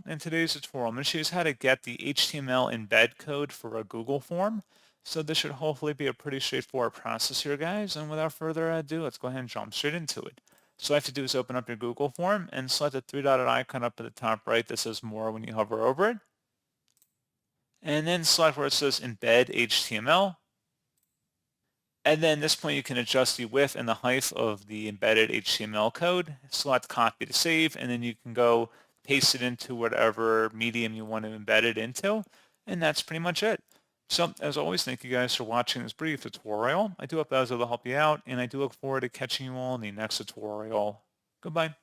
in today's tutorial. I'm going to show you how to get the HTML embed code for a Google form. So this should hopefully be a pretty straightforward process here, guys. And without further ado, let's go ahead and jump straight into it. So all you have to do is open up your Google form and select the three-dotted icon up at the top right that says More when you hover over it. And then select where it says Embed HTML. And then at this point, you can adjust the width and the height of the embedded HTML code. Select Copy to Save, and then you can go paste it into whatever medium you want to embed it into. And that's pretty much it. So, as always, thank you guys for watching this brief tutorial. I do hope that was able to help you out, and I do look forward to catching you all in the next tutorial. Goodbye.